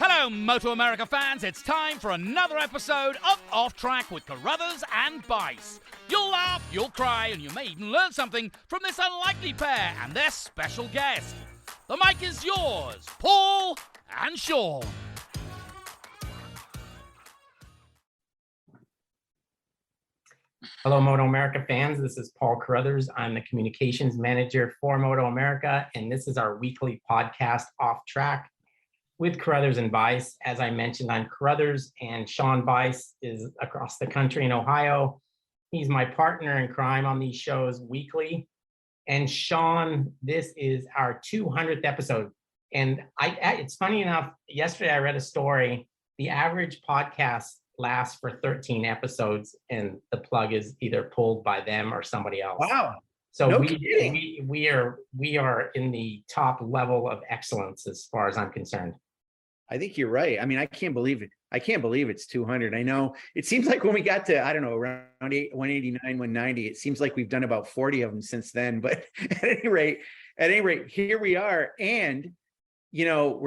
Hello, MotoAmerica fans. It's time for another episode of Off Track with Carruthers and Bice. You'll laugh, you'll cry, and you may even learn something from this unlikely pair and their special guest. The mic is yours, Paul and Sean. Hello, MotoAmerica fans. This is Paul Carruthers. I'm the communications manager for MotoAmerica, and this is our weekly podcast, Off Track with Carruthers and Bice. As I mentioned, I'm Carruthers, and Sean Bice is across the country in Ohio. He's my partner in crime on these shows weekly. And Sean, this is our 200th episode. And it's funny enough, yesterday I read a story. The average podcast lasts for 13 episodes, and the plug is either pulled by them or somebody else. Wow. So No we are in the top level of excellence as far as I'm concerned. I think you're right. I mean, I can't believe it. I can't believe it's 200. I know it seems like when we got to, I don't know, around 189, 190, it seems like we've done about 40 of them since then. But at any rate, here we are. And, you know,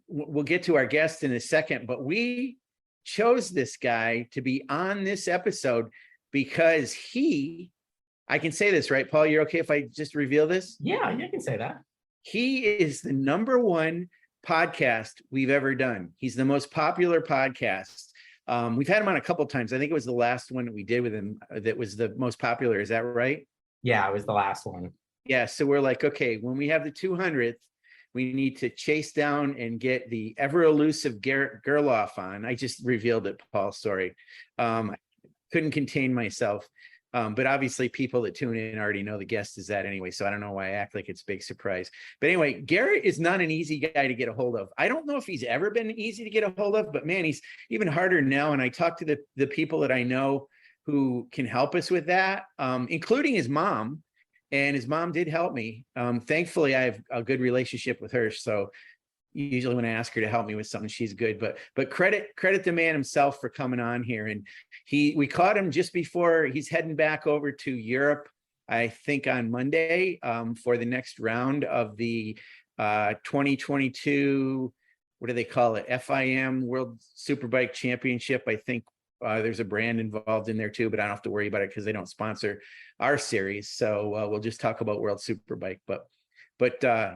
we'll get to our guest in a second, but we chose this guy to be on this episode because I can say this, right, Paul? You're okay if I just reveal this? Yeah, you can say that. He is the #1 podcast we've ever done. He's the most popular podcast. We've had him on a couple of times. I think it was the last one that we did with him that was the most popular. Is that right? Yeah, it was the last one. Yeah. So we're like, okay, when we have the 200th, we need to chase down and get the ever elusive Garrett Gerloff on. I just revealed it, Paul. Sorry. I couldn't contain myself. But obviously people that tune in already know the guest is that anyway. So I don't know why I act like it's a big surprise. But anyway, Garrett is not an easy guy to get a hold of. I don't know if he's ever been easy to get a hold of, but man, he's even harder now. And I talk to the people that I know who can help us with that, including his mom. And his mom did help me. Thankfully, I have a good relationship with her. So usually when I ask her to help me with something, she's good. But credit the man himself for coming on here. And we caught him just before he's heading back over to Europe, I think on Monday, for the next round of the 2022, what do they call it? FIM World Superbike Championship. I think there's a brand involved in there too, but I don't have to worry about it because they don't sponsor our series. So we'll just talk about World Superbike. But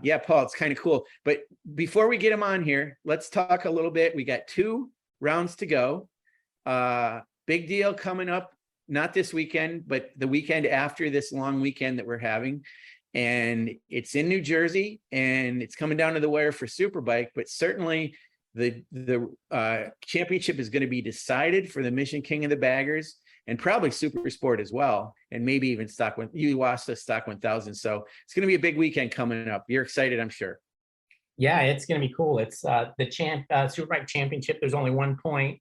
yeah, Paul, it's kind of cool. But before we get him on here, let's talk a little bit. We got 2 rounds to go. Big deal coming up, not this weekend, but the weekend after this long weekend that we're having. And it's in New Jersey, and it's coming down to the wire for Superbike, but certainly the championship is going to be decided for the Mission King of the Baggers and probably Super Sport as well. And maybe even Stock 1000. So it's going to be a big weekend coming up. You're excited, I'm sure. Yeah, it's going to be cool. It's the Superbike Championship. There's only 1 point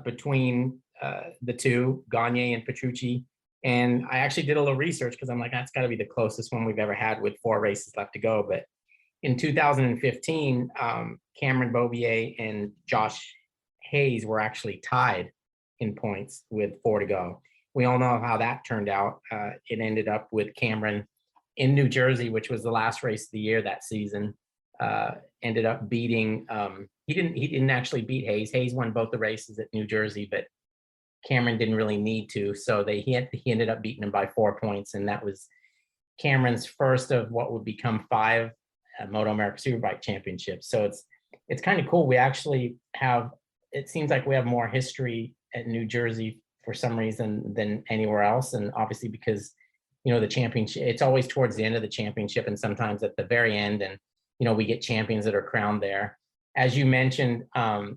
between the two, Gagne and Petrucci. And I actually did a little research because I'm like, that's got to be the closest one we've ever had with 4 races left to go. But in 2015, Cameron Beaubier and Josh Hayes were actually tied in points with 4 to go. We all know how that turned out. It ended up with Cameron in New Jersey, which was the last race of the year that season. Ended up beating. He didn't actually beat Hayes. Hayes won both the races at New Jersey, but Cameron didn't really need to. So he ended up beating him by 4 points, and that was Cameron's first of what would become 5 MotoAmerica Superbike Championships. So it's kind of cool. We actually have. It seems like we have more history at New Jersey for some reason than anywhere else. And obviously because, you know, the championship, it's always towards the end of the championship and sometimes at the very end. And, you know, we get champions that are crowned there. As you mentioned,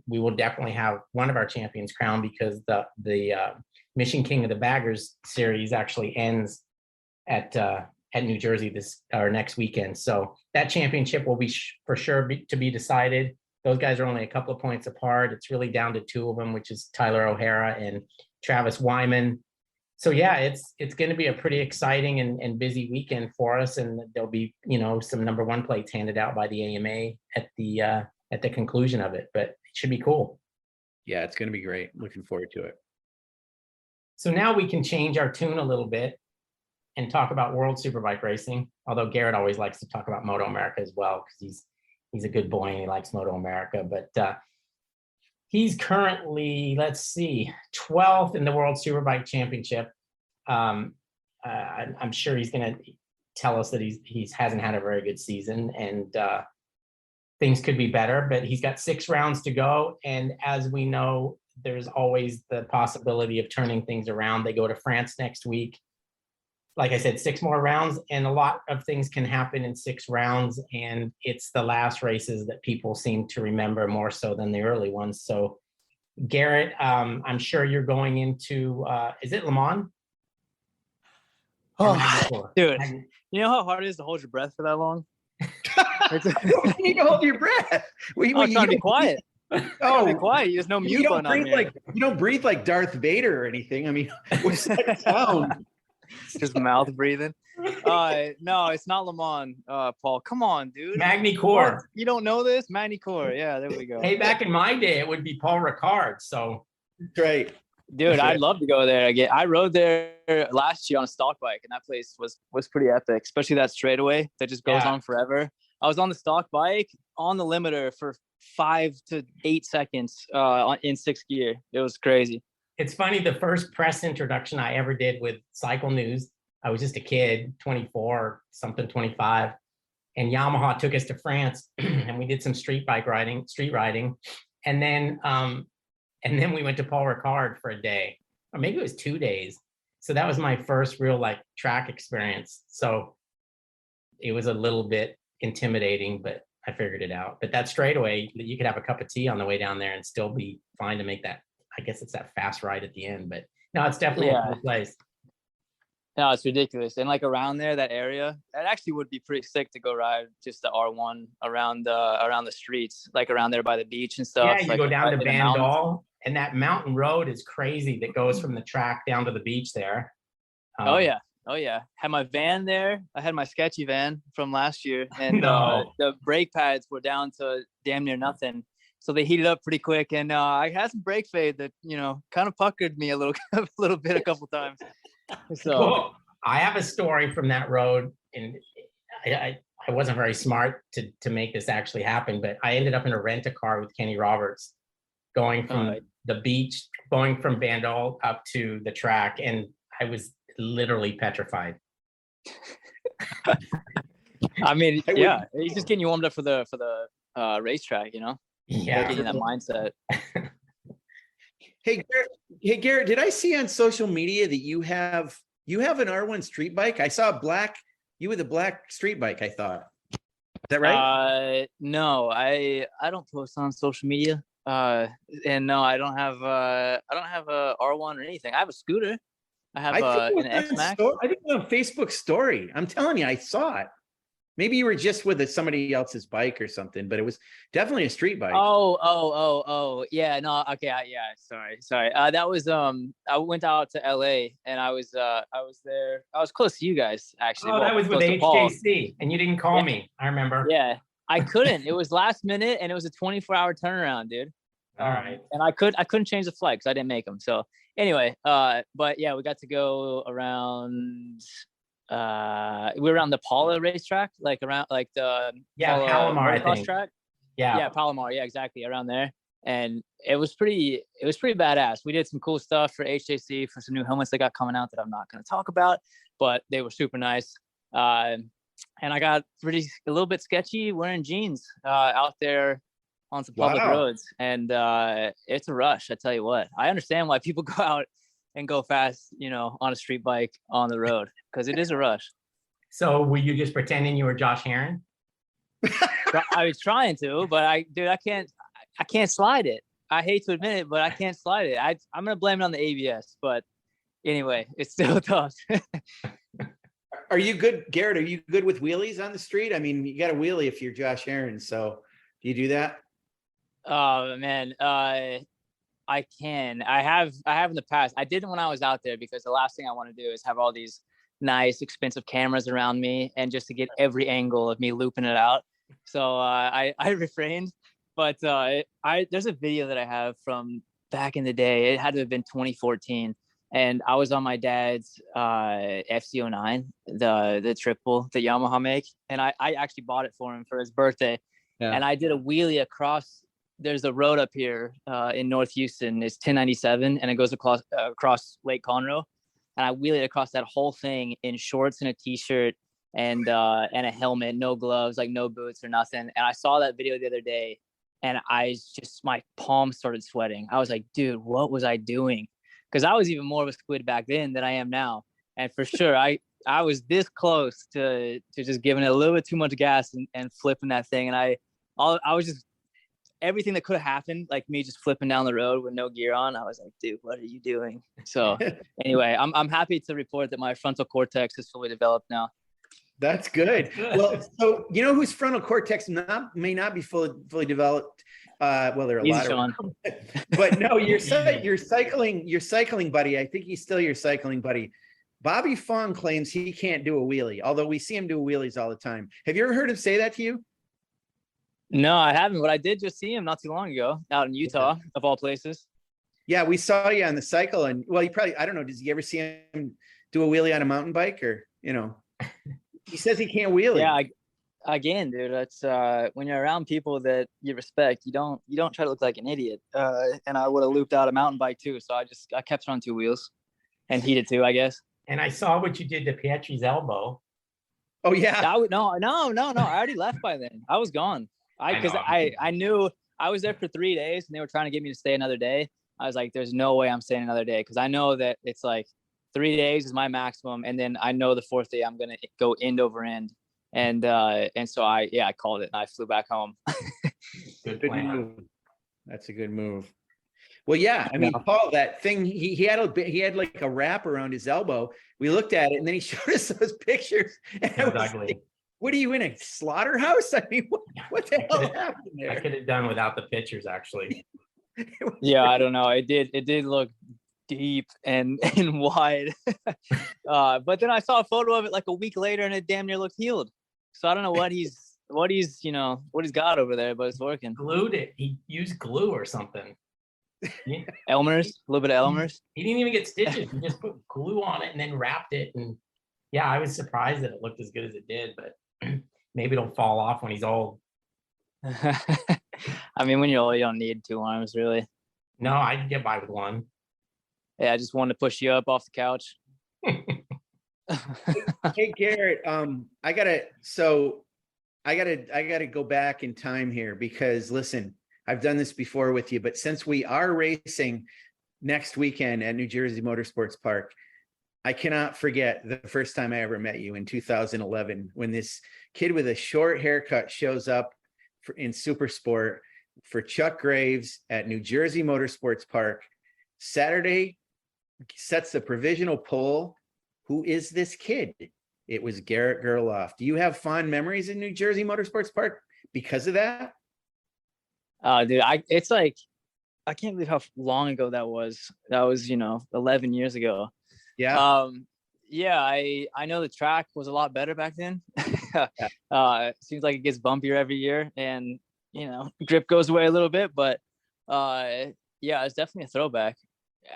we will definitely have one of our champions crowned because the Mission King of the Baggers series actually ends at New Jersey next weekend. So that championship will be for sure to be decided. Those guys are only a couple of points apart. It's really down to 2 of them, which is Tyler O'Hara and Travis Wyman. So yeah, it's going to be a pretty exciting and busy weekend for us, and there'll be, you know, some #1 plates handed out by the AMA at the conclusion of it. But it should be cool. Yeah, it's going to be great. Looking forward to it. So now we can change our tune a little bit and talk about World Superbike racing. Although Garrett always likes to talk about MotoAmerica as well because he's a good boy and he likes MotoAmerica. But he's currently, let's see, 12th in the World Superbike Championship. I'm sure he's going to tell us that he hasn't had a very good season, and things could be better, but he's got 6 rounds to go. And as we know, there's always the possibility of turning things around. They go to France next week. Like I said, 6 more rounds, and a lot of things can happen in 6 rounds. And it's the last races that people seem to remember more so than the early ones. So Garrett, I'm sure you're going into, is it Le Mans? Oh, dude, you know how hard it is to hold your breath for that long? You need to hold your breath. I'm trying to be quiet. Oh, be quiet. There's no mute button on here. You don't breathe like Darth Vader or anything. I mean, what's that sound? Just mouth breathing. No, it's not Le Mans, Paul. Come on, dude. Magny-Cours. You don't know this? Magny-Cours. Yeah, there we go. Hey, back in my day, it would be Paul Ricard. So, that's right. Dude, I'd love to go there again. I rode there last year on a stock bike, and that place was pretty epic, especially that straightaway that just goes on forever. I was on the stock bike on the limiter for 5 to 8 seconds in 6th gear. It was crazy. It's funny, the first press introduction I ever did with Cycle News, I was just a kid, 24, something 25, and Yamaha took us to France, and we did some street riding, and then we went to Paul Ricard for a day, or maybe it was 2 days. So that was my first real track experience. So it was a little bit intimidating, but I figured it out. But that straightaway, you could have a cup of tea on the way down there and still be fine to make that. I guess it's that fast ride at the end, but no, it's definitely a cool place. No, it's ridiculous. And around there, that area, that actually would be pretty sick to go ride just the R1 around the streets, around there by the beach and stuff. Yeah, you go down to Bandol, and that mountain road is crazy that goes from the track down to the beach there. Oh yeah. Had my van there. I had my sketchy van from last year, and the brake pads were down to damn near nothing. So they heated up pretty quick, and I had some brake fade that kind of puckered me a little bit a couple times. So well, I have a story from that road, and I wasn't very smart to make this actually happen, but I ended up in a rent-a-car with Kenny Roberts, going from the beach, going from Bandol up to the track, and I was literally petrified. I mean, yeah, he's just getting you warmed up for the racetrack, Yeah, getting that mindset. Hey Garrett, did I see on social media that you have an R1 street bike? I saw you with a black street bike, I thought. Is that right? No, I don't post on social media. And no, I don't have a R1 or anything. I have a scooter. I have an X-Max. I think it was on Facebook story. I'm telling you, I saw it. Maybe you were just with somebody else's bike or something, but it was definitely a street bike. Oh. Yeah, no, okay. Yeah, sorry. That was, I went out to LA, and I was there. I was close to you guys, actually. Oh, that was with HJC, and you didn't call me. I remember. Yeah, I couldn't. It was last minute, and it was a 24-hour turnaround, dude. All right. And I couldn't change the flight because I didn't make them. So anyway, but yeah, we got to go around. We were around the Paula racetrack, around the Palomar, I think. Track. Yeah, Palomar. Yeah, exactly, around there. And it was pretty badass. We did some cool stuff for HJC for some new helmets they got coming out that I'm not going to talk about, but they were super nice. And I got a little bit sketchy wearing jeans out there on some public roads, and it's a rush. I tell you what, I understand why people go out and go fast, on a street bike on the road, because it is a rush. So were you just pretending you were Josh Herrin? I was trying to, but I can't slide it. I hate to admit it, but I can't slide it. I'm gonna blame it on the ABS, but anyway, it's still tough. Are you good, Garrett? Are you good with wheelies on the street? I mean, you got a wheelie if you're Josh Herrin. So do you do that? Oh man, I can. I have in the past. I didn't when I was out there, because the last thing I want to do is have all these nice, expensive cameras around me, and just to get every angle of me looping it out. So I refrained. But there's a video that I have from back in the day. It had to have been 2014, and I was on my dad's FC09, the triple that Yamaha make, and I actually bought it for him for his birthday. Yeah. And I did a wheelie across. There's a road up here in North Houston. It's 1097, and it goes across Lake Conroe. And I wheelied across that whole thing in shorts and a t-shirt and a helmet, no gloves, like no boots or nothing. And I saw that video the other day, and my palms started sweating. I was like, dude, what was I doing? Because I was even more of a squid back then than I am now. And for sure, I was this close to just giving it a little bit too much gas and flipping that thing. And I was just, everything that could have happened, like me just flipping down the road with no gear on, I was like, dude, what are you doing? So anyway, I'm happy to report that my frontal cortex is fully developed now. That's good. Well, so you know whose frontal cortex may not be fully developed. Well, there are a lot of them. But no, your cycling buddy. I think he's still your cycling buddy. Bobby Fong claims he can't do a wheelie, although we see him do wheelies all the time. Have you ever heard him say that to you? No, I haven't, but I did just see him not too long ago out in Utah, of all places. Yeah, we saw you on the cycle, and well, I don't know, does he ever see him do a wheelie on a mountain bike, or he says he can't wheelie. Yeah, again, dude, that's when you're around people that you respect, you don't try to look like an idiot. And I would have looped out a mountain bike too, so I kept it on two wheels, and he did too, I guess. And I saw what you did to Pietri's elbow. Oh yeah. No. I already left by then. I was gone. Because I knew I was there for 3 days, and they were trying to get me to stay another day. I was like, there's no way I'm staying another day, because I know that it's like 3 days is my maximum, and then I know the fourth day I'm gonna go end over end, and so I called it and I flew back home. Good move. That's a good move. Well, yeah, I mean, Paul, that thing he had like a wrap around his elbow. We looked at it, and then he showed us those pictures. And Exactly. What are you in, a slaughterhouse? I mean, what the hell happened there? I could have done without the pictures, actually. Yeah, I don't know. It did look deep and wide. But then I saw a photo of it like a week later, and it damn near looked healed. So I don't know what he's got over there, but it's working. Glued it. He used glue or something. Yeah. Elmer's, a little bit of Elmer's. He didn't even get stitches. He just put glue on it and then wrapped it. And yeah, I was surprised that it looked as good as it did, but maybe it'll fall off when he's old. I mean, when you're old, you don't need two arms, really. No, I can get by with one. Yeah, I just wanted to push you up off the couch. Hey, Garrett, I gotta go back in time here, because listen, I've done this before with you, but since we are racing next weekend at New Jersey Motorsports Park, I cannot forget the first time I ever met you in 2011, when this kid with a short haircut shows up in Super Sport for Chuck Graves at New Jersey Motorsports Park. Saturday, sets the provisional pole. Who is this kid? It was Garrett Gerloff. Do you have fond memories in New Jersey Motorsports Park because of that? Dude, it's like, I can't believe how long ago that was. That was, 11 years ago. Yeah. Yeah, I know the track was a lot better back then. Seems like it gets bumpier every year, and grip goes away a little bit, but yeah, it's definitely a throwback.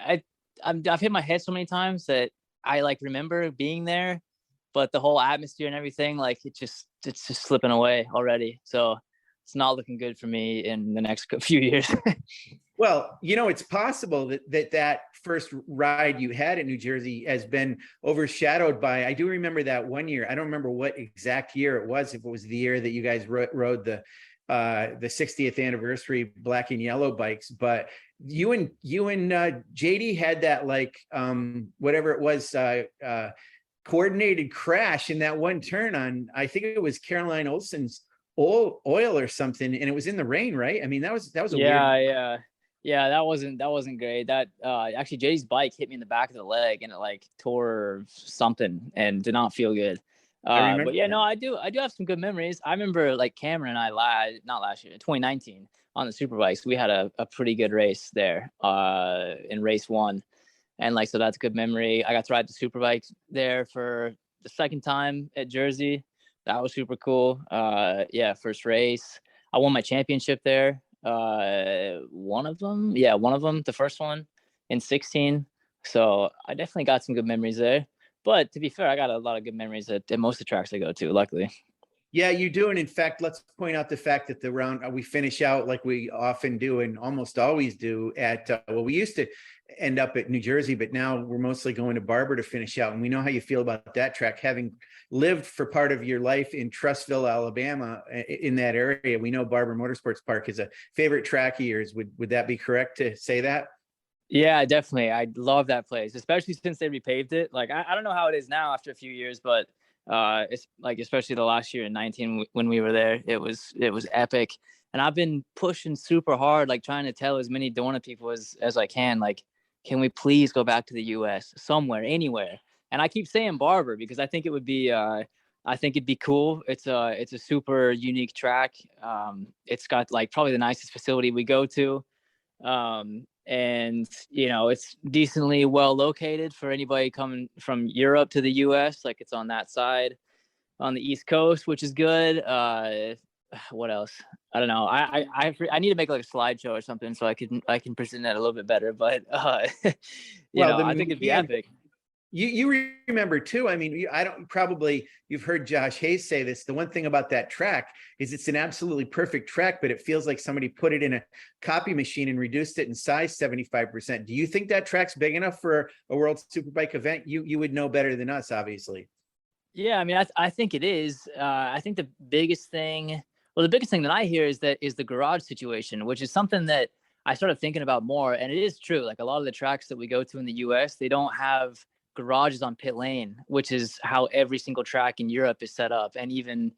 I've hit my head so many times that I remember being there, but the whole atmosphere and everything, it's just slipping away already. So it's not looking good for me in the next few years. Well, it's possible that first ride you had in New Jersey has been overshadowed by, I do remember that one year. I don't remember what exact year it was, if it was the year that you guys rode the 60th anniversary black and yellow bikes, but you and JD had that whatever it was, coordinated crash in that one turn on, I think it was Caroline Olsen's oil or something, and it was in the rain, right? I mean, that was a weird. Yeah, that wasn't great. That actually JD's bike hit me in the back of the leg, and it tore something and did not feel good. But yeah, no, I do have some good memories. I remember Cameron and I not last year, 2019 on the Superbikes, we had a pretty good race there in race one. And so that's a good memory. I got to ride the Superbike there for the second time at Jersey. That was super cool. Yeah, first race. I won my championship there. One of them, the first one in 16. So I definitely got some good memories there. But to be fair, I got a lot of good memories at most of the tracks I go to, luckily. Yeah, you do. And in fact, let's point out the fact that the round we finish out like we often do and almost always do at, well, we used to end up at New Jersey, but now we're mostly going to Barber to finish out. And we know how you feel about that track, having lived for part of your life in Trussville, Alabama, in that area. We know Barber Motorsports Park is a favorite track of yours. Would that be correct to say that? Yeah, definitely. I love that place, especially since they repaved it. Like, I don't know how it is now after a few years, but it's like, especially the last year in 19 when we were there, it was epic. And I've been pushing super hard, like trying to tell as many Dorna people as I can, like, can we please go back to the US somewhere, anywhere? And I keep saying Barber because I think it would be I think it'd be cool. It's a super unique track. It's got like probably the nicest facility we go to. And it's decently well located for anybody coming from Europe to the US. Like, it's on that side on the East Coast, which is good. What else? I don't know. I need to make like a slideshow or something so I can present that a little bit better, but I think it'd be epic. You remember too, I mean, you've heard Josh Hayes say this. The one thing about that track is it's an absolutely perfect track, but it feels like somebody put it in a copy machine and reduced it in size 75%. Do you think that track's big enough for a World Superbike event? You would know better than us, obviously. Yeah, I mean, I think it is. I think the biggest thing that I hear is the garage situation, which is something that I started thinking about more. And it is true. Like, a lot of the tracks that we go to in the US, they don't have garages on pit lane, which is how every single track in Europe is set up. And even,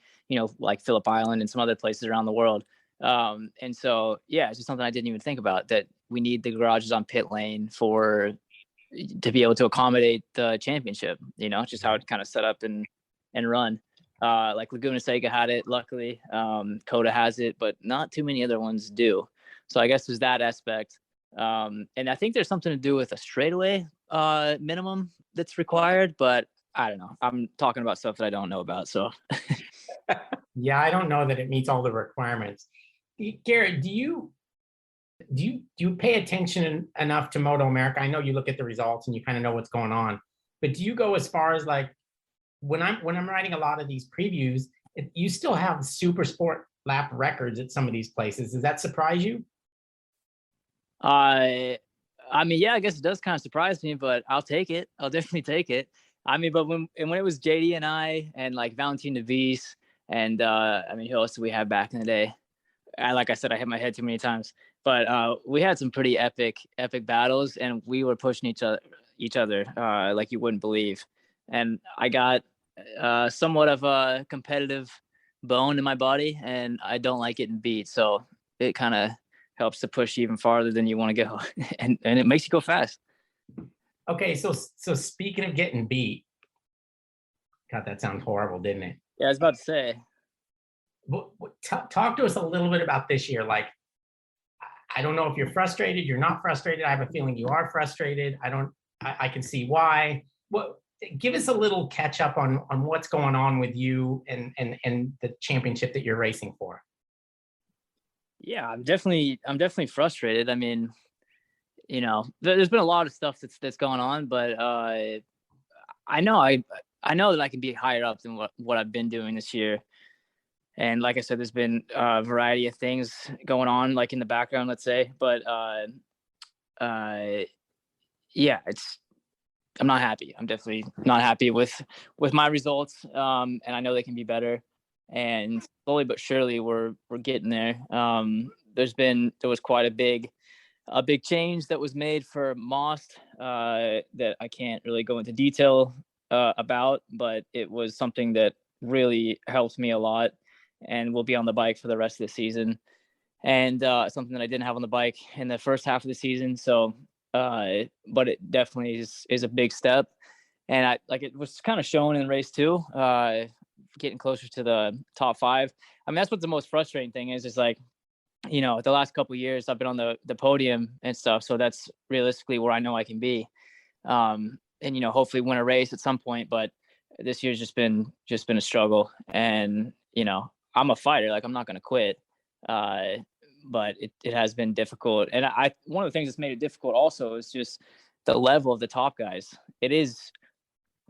like Phillip Island and some other places around the world. And so, yeah, it's just something I didn't even think about, that we need the garages on pit lane to be able to accommodate the championship, just how it kind of set up and run. Like Laguna Seca had it, luckily. Coda has it, but not too many other ones do. So I guess there's that aspect. And I think there's something to do with a straightaway minimum that's required, but I don't know. I'm talking about stuff that I don't know about. So yeah, I don't know that it meets all the requirements. Garrett, do you pay attention enough to MotoAmerica? I know you look at the results and you kind of know what's going on, but do you go as far as like when I'm writing a lot of these previews, you still have super sport lap records at some of these places. Does that surprise you? I mean, yeah, I guess it does kind of surprise me, but I'll take it. I'll definitely take it. I mean, but when it was JD and I and like Valentin Devis and I mean, who else did we have back in the day? Like I said, I hit my head too many times, but we had some pretty epic battles, and we were pushing each other like you wouldn't believe. And I got somewhat of a competitive bone in my body, and I don't like getting beat, so it kind of helps to push you even farther than you want to go, and it makes you go fast. Okay, so speaking of getting beat, God, that sounds horrible, didn't it? Yeah, I was about to say. Talk to us a little bit about this year. Like, I don't know if you're frustrated, you're not frustrated. I have a feeling you are frustrated. I can see why. Give us a little catch up on what's going on with you and the championship that you're racing for. Yeah, I'm definitely frustrated. I mean, there's been a lot of stuff that's going on, but I know that I can be higher up than what I've been doing this year. And like I said, there's been a variety of things going on, like in the background, let's say. But yeah, I'm not happy. I'm definitely not happy with my results. And I know they can be better. And slowly but surely we're getting there. There was quite a big change that was made for Most that I can't really go into detail about, but it was something that really helped me a lot and will be on the bike for the rest of the season. And something that I didn't have on the bike in the first half of the season. So, but it definitely is a big step. And it was kind of shown in race 2, getting closer to the top 5. I mean, that's what the most frustrating thing is like, the last couple of years I've been on the podium and stuff. So that's realistically where I know I can be. And, hopefully win a race at some point, but this year's just been a struggle. And, I'm a fighter, like I'm not going to quit. But it has been difficult. And one of the things that's made it difficult also is just the level of the top guys. It is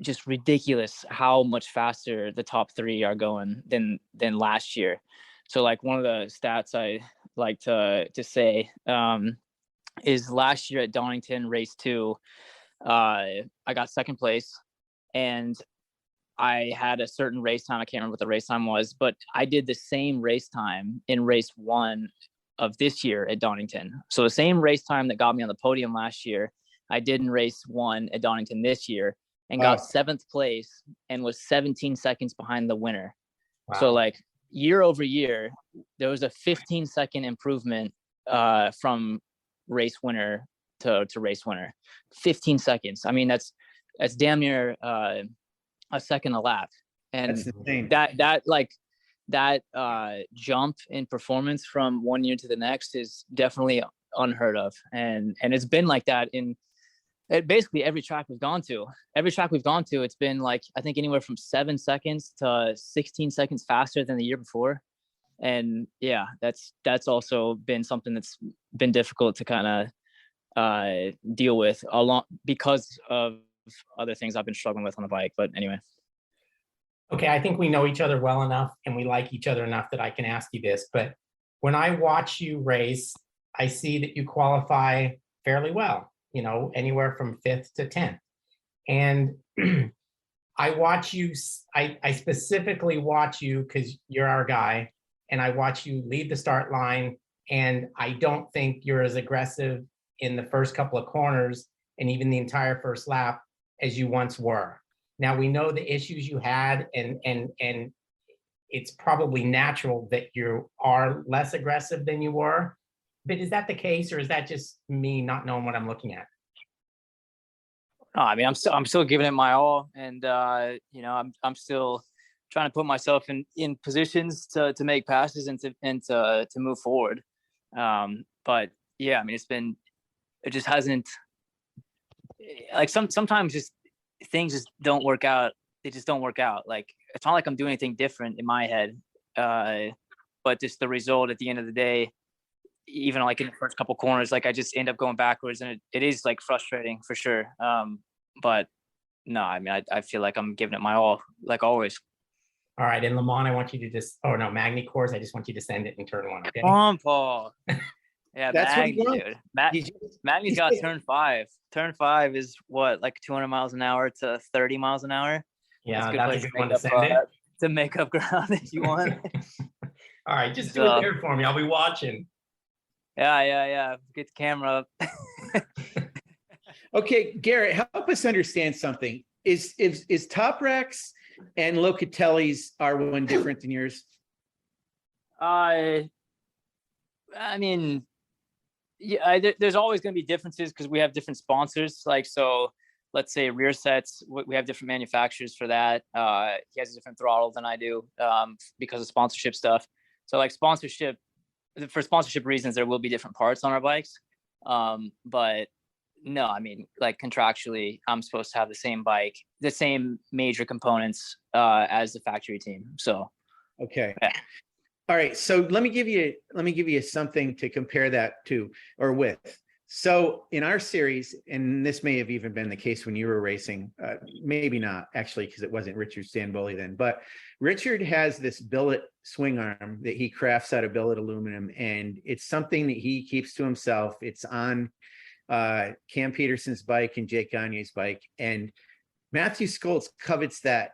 just ridiculous how much faster the top three are going than last year. So like one of the stats I like to say is last year at Donington race 2, I got second place, and I had a certain race time. I can't remember what the race time was, but I did the same race time in race 1 of this year at Donington. So the same race time that got me on the podium last year, I did in race 1 at Donington this year, and got 7th place and was 17 seconds behind the winner. Wow. So like year over year, there was a 15-second improvement from race winner to race winner. 15 seconds. I mean, that's damn near a second a lap. And that's insane. that jump in performance from one year to the next is definitely unheard of. And it's been like that in basically every track we've gone to. It's been like, I think anywhere from 7 seconds to 16 seconds faster than the year before. And yeah, that's also been something that's been difficult to kind of deal with because of other things I've been struggling with on the bike. But anyway. Okay, I think we know each other well enough and we like each other enough that I can ask you this. But when I watch you race, I see that you qualify fairly well, you know, anywhere from 5th to 10th. And I watch you, I specifically watch you because you're our guy, and I watch you lead the start line, and I don't think you're as aggressive in the first couple of corners and even the entire first lap as you once were. Now, we know the issues you had, and it's probably natural that you are less aggressive than you were. But is that the case, or is that just me not knowing what I'm looking at? No, I mean, I'm still giving it my all, and you know, I'm still trying to put myself in positions to make passes and to move forward. But yeah, I mean, it just hasn't, like, sometimes just things just don't work out. They just don't work out. Like, it's not like I'm doing anything different in my head, but just the result at the end of the day, even like in the first couple corners, like I just end up going backwards, and it is like frustrating for sure. But no, I mean, I feel like I'm giving it my all, like always. All right, in Le Mans, I want you to just, Magny course, I just want you to send it in turn 1. Okay? Come on, Paul. Yeah, that's Magny, dude. Magny's got turn 5. Turn 5 is what, like 200 miles an hour to 30 miles an hour. Yeah, that's a good one to send it. To make up ground if you want. All right, just do it there for me. I'll be watching. Yeah. Get the camera up. Okay, Garrett, help us understand something. Is Top Racks and Locatelli's R1 different than yours? I mean, yeah, there's always going to be differences because we have different sponsors. Like, so let's say rear sets, we have different manufacturers for that. He has a different throttle than I do because of sponsorship stuff. So like for sponsorship reasons, there will be different parts on our bikes. But no, I mean, like contractually, I'm supposed to have the same bike, the same major components as the factory team. So, okay. Yeah. All right. So let me give you something to compare that to or with. So in our series, and this may have even been the case when you were racing, maybe not actually, because it wasn't Richard Stanboli then, but Richard has this billet swing arm that he crafts out of billet aluminum, and it's something that he keeps to himself. It's on Cam Peterson's bike and Jake Gagne's bike, and Matthew Skoltz covets that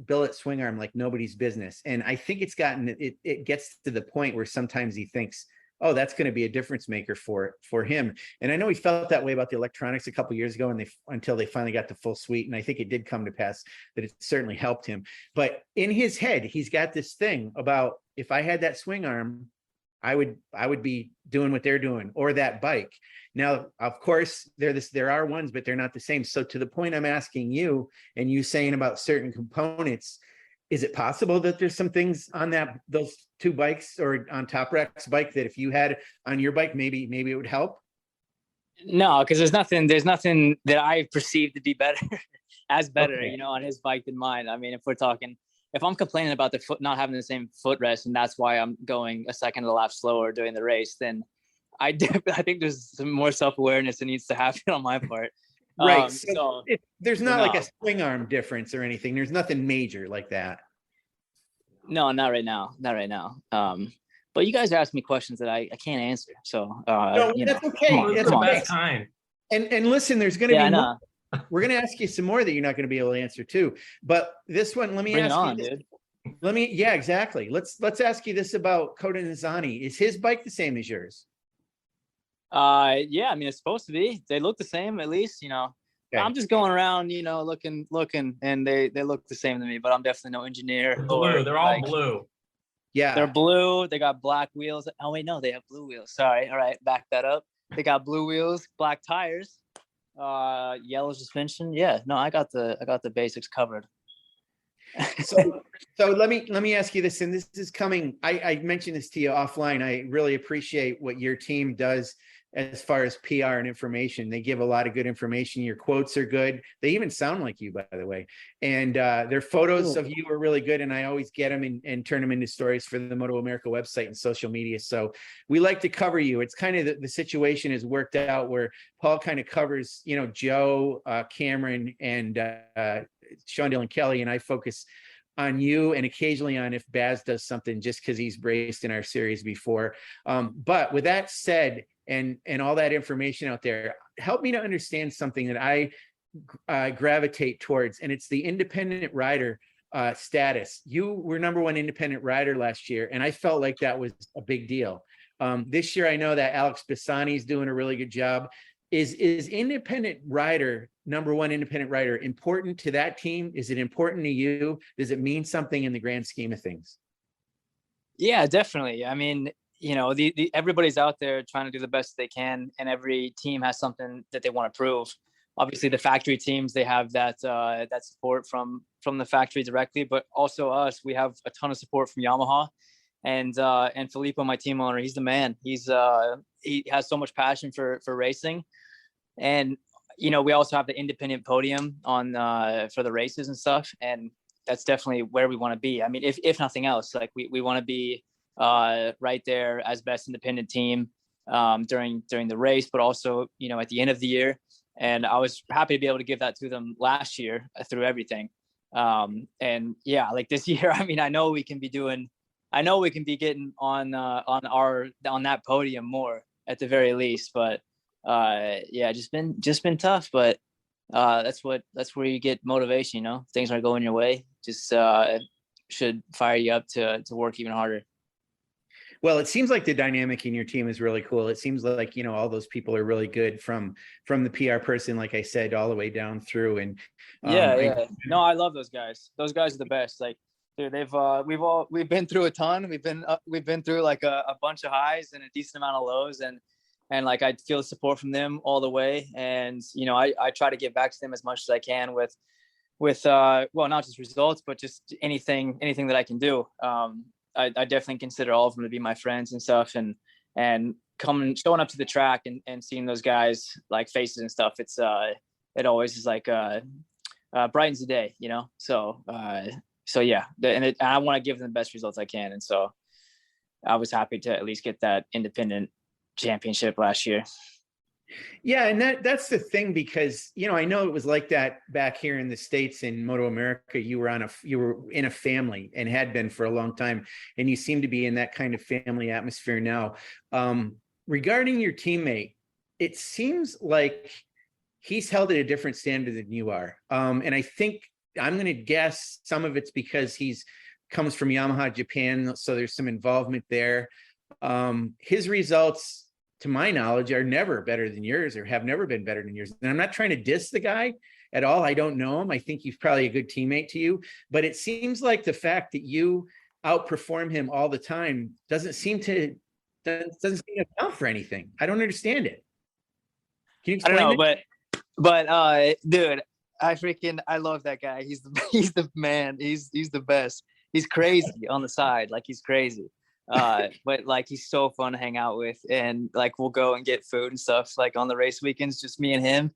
billet swing arm like nobody's business. And I think it gets to the point where sometimes he thinks, oh, that's going to be a difference maker for him. And I know he felt that way about the electronics a couple of years ago, and until they finally got the full suite. And I think it did come to pass that it certainly helped him. But in his head, he's got this thing about, if I had that swing arm, I would be doing what they're doing, or that bike. Now, of course, there are ones, but they're not the same. So to the point I'm asking you, and you saying about certain components, is it possible that there's some things on those two bikes or on Top Rack's bike that if you had on your bike, maybe it would help? No, because there's nothing that I perceive to be better Okay. You know, on his bike than mine. I mean, if I'm complaining about the foot not having the same footrest, and that's why I'm going a second of the lap slower during the race, then I think there's some more self-awareness that needs to happen on my part. Right. So There's not like no. a swing arm difference or anything. There's nothing major like that. No, not right now. Not right now. But you guys ask me questions that I can't answer. So, No, you that's know, okay. come on, It's That's the come on. best time. And listen, there's going to Yeah, I be more. know. We're going to ask you some more that you're not going to be able to answer too. But this one, let me Bring it ask you on, this. dude. Yeah, exactly. Let's ask you this about Kota Nizani. Is his bike the same as yours? Yeah, I mean, it's supposed to be. They look the same, at least, you know. Okay. I'm just going around, you know, looking, and they look the same to me. But I'm definitely no engineer. Blue. They're all blue. Yeah. They're blue. They got black wheels. Oh wait, no, they have blue wheels. Sorry. All right, back that up. They got blue wheels, black tires, yellow suspension. Yeah, no, I got the basics covered. So let me ask you this, and this is coming. I mentioned this to you offline. I really appreciate what your team does as far as PR and information. They give a lot of good information. Your quotes are good. They even sound like you, by the way. And their photos of you are really good. And I always get them and turn them into stories for the MotoAmerica website and social media. So we like to cover you. It's kind of the situation has worked out where Paul kind of covers, you know, Joe, Cameron, and Sean Dillon Kelly, and I focus on you and occasionally on if Baz does something just because he's raced in our series before. But with that said, and all that information out there, help me to understand something that I gravitate towards, and it's the independent rider status. You were #1 independent rider last year, and I felt like that was a big deal. This year, I know that Alex Bassani is doing a really good job. Is independent rider, #1 independent rider, important to that team? Is it important to you? Does it mean something in the grand scheme of things? Yeah, definitely. I mean, you know, everybody's out there trying to do the best they can, and every team has something that they want to prove. Obviously, the factory teams, they have that support from the factory directly, but also us, we have a ton of support from Yamaha, and Filippo, my team owner, he's the man. He has so much passion for racing, and you know, we also have the independent podium on for the races and stuff, and that's definitely where we want to be. I mean, if nothing else, like we want to be right there as best independent team during the race, but also, you know, at the end of the year. And I was happy to be able to give that to them last year through everything. And yeah, like this year, I mean, I know we can be getting on that podium more at the very least, but yeah, just been tough, but that's where you get motivation, you know. Things aren't going your way, just should fire you up to work even harder. Well, it seems like the dynamic in your team is really cool. It seems like, you know, all those people are really good from the PR person, like I said, all the way down through. And yeah. No, I love those guys. Those guys are the best. Like, dude, we've been through a ton. We've been through like a bunch of highs and a decent amount of lows, and like I feel support from them all the way. And you know, I try to give back to them as much as I can with well, not just results, but just anything that I can do. I definitely consider all of them to be my friends and stuff, and showing up to the track and seeing those guys like faces and stuff. It's it always is like brightens the day, you know. So yeah, and I want to give them the best results I can, and so I was happy to at least get that independent championship last year. Yeah, and that's the thing, because, you know, I know it was like that back here in the States in MotoAmerica. You were in a family and had been for a long time, and you seem to be in that kind of family atmosphere now. Regarding your teammate, it seems like he's held at a different standard than you are. And I think I'm going to guess some of it's because comes from Yamaha Japan, so there's some involvement there. His results, to my knowledge, are never better than yours, or have never been better than yours. And I'm not trying to diss the guy at all. I don't know him. I think he's probably a good teammate to you, but it seems like the fact that you outperform him all the time doesn't seem to account for anything. I don't understand it. Can you explain? I don't know, but dude, I love that guy. He's the man. He's the best. He's crazy on the side, like he's crazy. But like he's so fun to hang out with, and like we'll go and get food and stuff like on the race weekends, just me and him,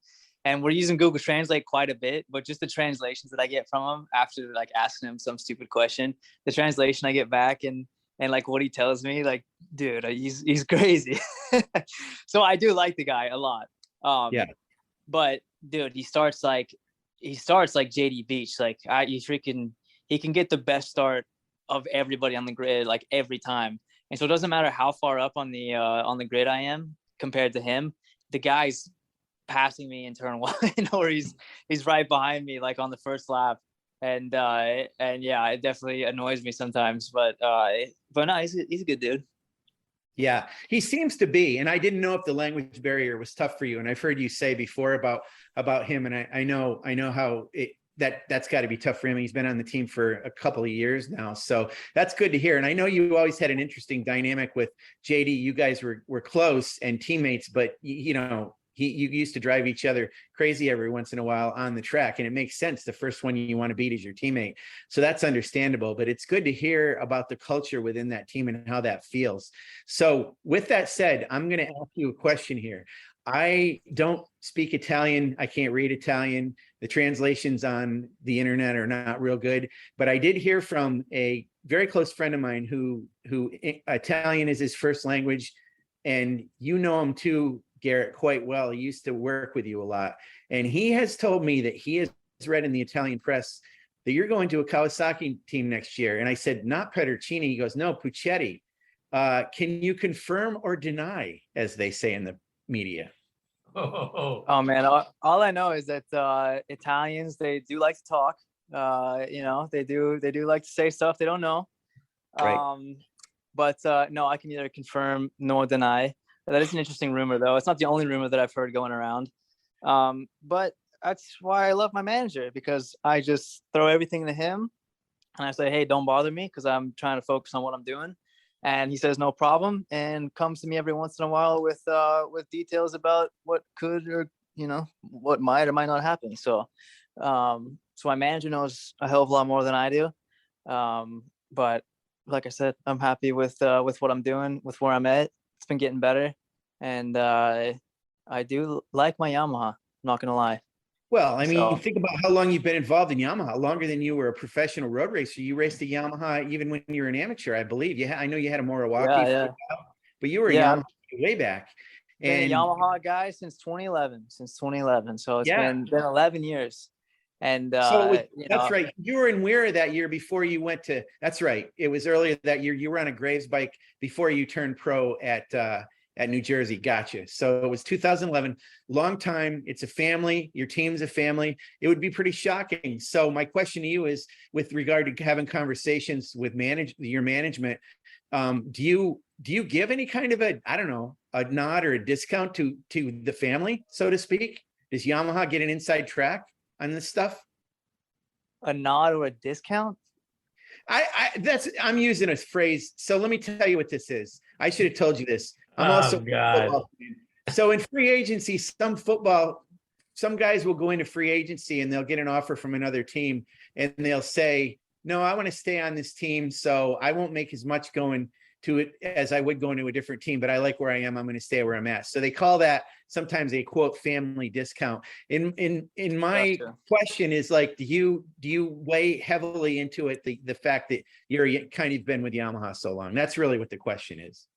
and we're using Google Translate quite a bit. But just the translations that I get from him after like asking him some stupid question, the translation I get back and like what he tells me, like, dude, he's crazy. So I do like the guy a lot. Yeah. but dude, he starts like JD Beach. Like he can get the best start of everybody on the grid, like every time. And so it doesn't matter how far up on the grid I am compared to him. The guy's passing me in turn one, or he's right behind me, like on the first lap. And yeah, it definitely annoys me sometimes, but no, he's a good dude. Yeah, he seems to be. And I didn't know if the language barrier was tough for you. And I've heard you say before about him. And I know how that's got to be tough for him. He's been on the team for a couple of years now. So that's good to hear. And I know you always had an interesting dynamic with JD. You guys were close and teammates, but you know, you used to drive each other crazy every once in a while on the track. And it makes sense. The first one you want to beat is your teammate. So that's understandable, but it's good to hear about the culture within that team and how that feels. So with that said, I'm going to ask you a question here. I don't speak Italian. I can't read Italian. The translations on the internet are not real good, but I did hear from a very close friend of mine who Italian is his first language. And you know him too, Garrett, quite well. He used to work with you a lot. And he has told me that he has read in the Italian press that you're going to a Kawasaki team next year. And I said, not Pedercini. He goes, no, Puccetti. Can you confirm or deny, as they say in the media? Oh man, all I know is that Italians, they do like to talk. You know, they do like to say stuff they don't know. Right. But no, I can neither confirm nor deny. That is an interesting rumor, though. It's not the only rumor that I've heard going around. But that's why I love my manager, because I just throw everything to him and I say, hey, don't bother me, because I'm trying to focus on what I'm doing. And he says, no problem, and comes to me every once in a while with details about what could, or, you know, what might or might not happen. So my manager knows a hell of a lot more than I do. But like I said, I'm happy with what I'm doing, with where I'm at. It's been getting better, and I do like my Yamaha. I'm not gonna lie. Well, I mean, think about how long you've been involved in Yamaha. Longer than you were a professional road racer. You raced a Yamaha even when you were an amateur, I believe. I know you had a Morawaki, for a while, but you were a Yamaha way back. Been a Yamaha guy since 2011. So it's been 11 years. And that's right. You were in Weir that year before you went to. That's right. It was earlier that year. You were on a Graves bike before you turned pro at New Jersey. Gotcha. So it was 2011. Long time. It's a family. Your team's a family. It would be pretty shocking. So my question to you is, with regard to having conversations with your management, do you give any kind of a nod or a discount to the family, so to speak? Does Yamaha get an inside track on this stuff? A nod or a discount? I'm using a phrase. So let me tell you what this is. I should have told you this. I'm also football fan. So in free agency, some guys will go into free agency and they'll get an offer from another team and they'll say, no, I want to stay on this team, so I won't make as much going to it as I would go into a different team, but I like where I am. I'm going to stay where I'm at. So they call that sometimes a quote family discount. In my question is, like, do you weigh heavily into it the fact that you're kind of been with Yamaha so long? That's really what the question is.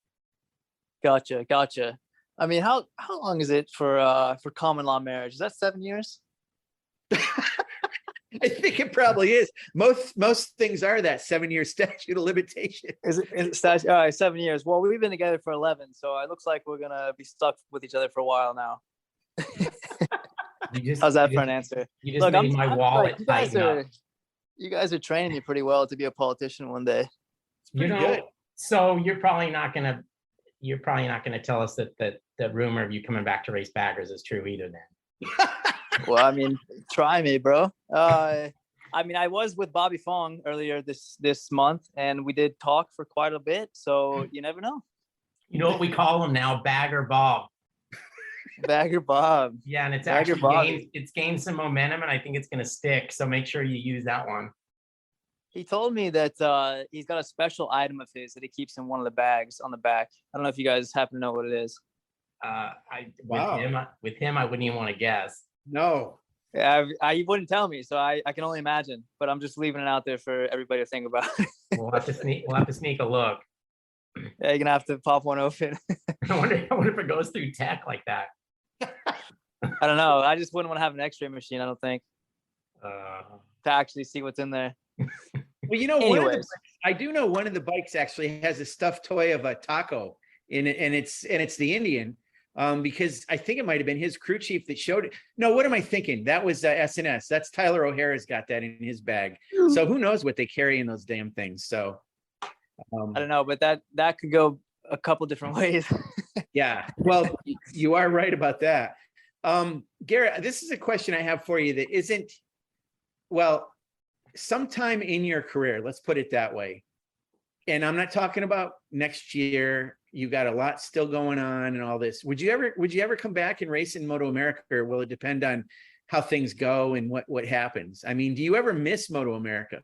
Gotcha. I mean, how long is it for common law marriage? Is that 7 years? I think it probably is. Most things are that 7-year statute of limitation. Is it statute? All right, 7 years. Well, we've been together for 11, so it looks like we're gonna be stuck with each other for a while now. How's that for an answer? You just made my wallet tighten up. You guys are training me pretty well to be a politician one day. Good. So you're probably not gonna tell us that the rumor of you coming back to race baggers is true either, then. Well, I mean, try me, bro. I mean, I was with Bobby Fong earlier this month, and we did talk for quite a bit. So you never know. You know what we call him now? Bagger Bob. Bagger Bob. Yeah, and it's gained some momentum, and I think it's going to stick. So make sure you use that one. He told me that he's got a special item of his that he keeps in one of the bags on the back. I don't know if you guys happen to know what it is. With him, I wouldn't even want to guess. No. Yeah, you wouldn't tell me, so I can only imagine. But I'm just leaving it out there for everybody to think about. We'll have to sneak a look. Yeah, you're gonna have to pop one open. I wonder if it goes through tech like that. I don't know. I just wouldn't want to have an X-ray machine. I don't think to actually see what's in there. Well, you know, Anyways. I do know one of the bikes actually has a stuffed toy of a taco in it, and it's the Indian. Because I think it might have been his crew chief that showed it. No, what am I thinking? That was SNS. That's Tyler O'Hara's got that in his bag. So who knows what they carry in those damn things. So I don't know, but that could go a couple different ways. yeah, well, you are right about that. Garrett, this is a question I have for you that isn't, well, sometime in your career, let's put it that way. And I'm not talking about next year. You got a lot still going on and all this. Would you ever come back and race in MotoAmerica, or will it depend on how things go and what happens? I mean, do you ever miss MotoAmerica?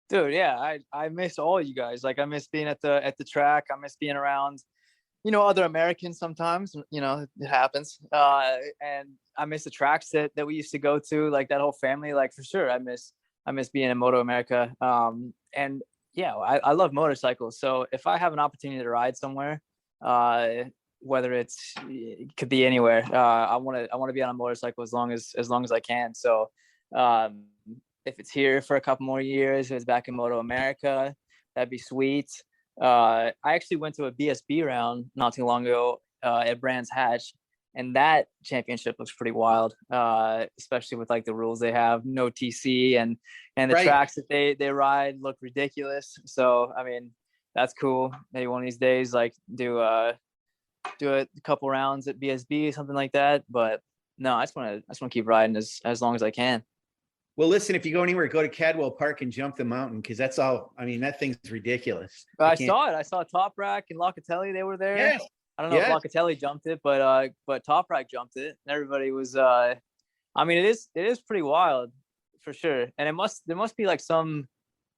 Dude, yeah, I miss all you guys. Like, I miss being at the track. I miss being around, you know, other Americans sometimes. You know, it happens. And I miss the tracks that we used to go to, like that whole family. Like, for sure, I miss being in MotoAmerica. And yeah, I love motorcycles. So if I have an opportunity to ride somewhere, whether it could be anywhere, I want to be on a motorcycle as long as I can. So if it's here for a couple more years, if it's back in MotoAmerica, that'd be sweet. I actually went to a BSB round not too long ago at Brands Hatch, and that championship looks pretty wild, especially with like the rules they have, no TC, and the Right. tracks that they ride look ridiculous. So I mean, that's cool. Maybe one of these days, like do a couple rounds at BSB, something like that. But no, I just want to keep riding as long as I can. Well, listen, if you go anywhere, go to Cadwell Park and jump the mountain, because that's all. I mean, that thing's ridiculous. I saw it. I saw Top Rack and Locatelli. They were there. Yes. I don't know if Locatelli jumped it, but Top Rack jumped it. And everybody was. I mean, it is pretty wild, for sure. And there must be like some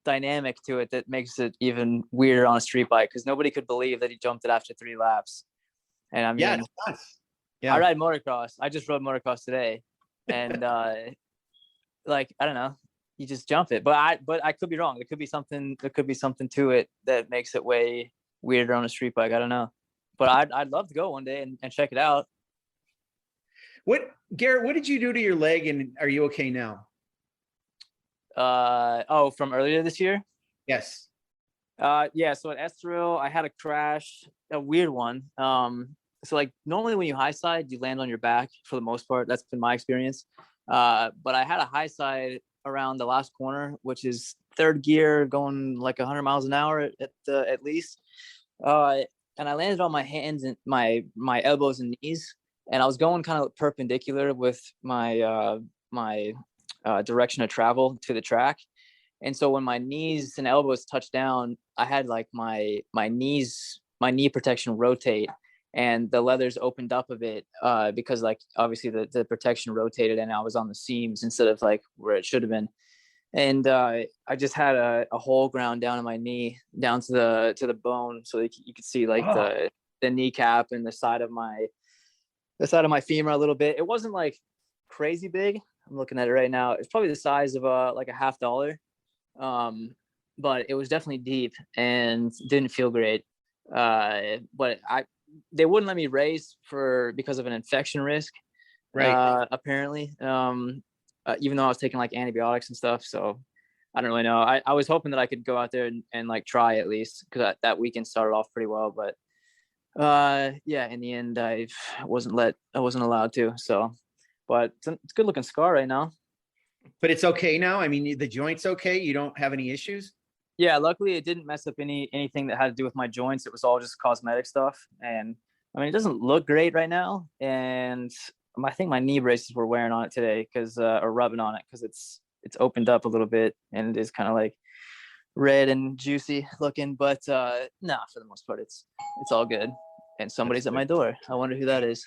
dynamic to it that makes it even weirder on a street bike, because nobody could believe that he jumped it after 3 laps. And I mean, Yeah, it's nuts. Yeah. I ride motocross. I just rode motocross today, and like, I don't know, you just jump it. But I could be wrong. There could be something to it that makes it way weirder on a street bike. I don't know. But I'd love to go one day and check it out. Garrett, what did you do to your leg, and are you okay now? From earlier this year? Yes. Yeah, so at Estoril, I had a crash, a weird one. So like normally when you high side, you land on your back for the most part. That's been my experience. But I had a high side around the last corner, which is third gear, going like 100 miles an hour at least. And I landed on my hands and my elbows and knees, and I was going kind of perpendicular with my direction of travel to the track. And so when my knees and elbows touched down, I had like my knee protection rotate, and the leathers opened up a bit because like obviously the protection rotated and I was on the seams instead of like where it should have been. And I just had a hole ground down in my knee, down to the bone, so that you could see like the kneecap and the side of my femur a little bit. It wasn't like crazy big. I'm looking at it right now. It's probably the size of like a $50. But it was definitely deep and didn't feel great. But they wouldn't let me race because of an infection risk, Right. apparently. Even though I was taking like antibiotics and stuff. So I don't really know. I was hoping that I could go out there and like try at least, because that weekend started off pretty well. But yeah, in the end, I wasn't allowed to. So, but it's a good looking scar right now. But it's okay now. I mean, the joint's okay. You don't have any issues. Yeah, luckily it didn't mess up anything that had to do with my joints. It was all just cosmetic stuff. And I mean, it doesn't look great right now. And I think my knee braces were wearing on it today or rubbing on it, because it's opened up a little bit and it is kind of like red and juicy looking. But nah, for the most part, it's all good. And somebody's at my door. I wonder who that is.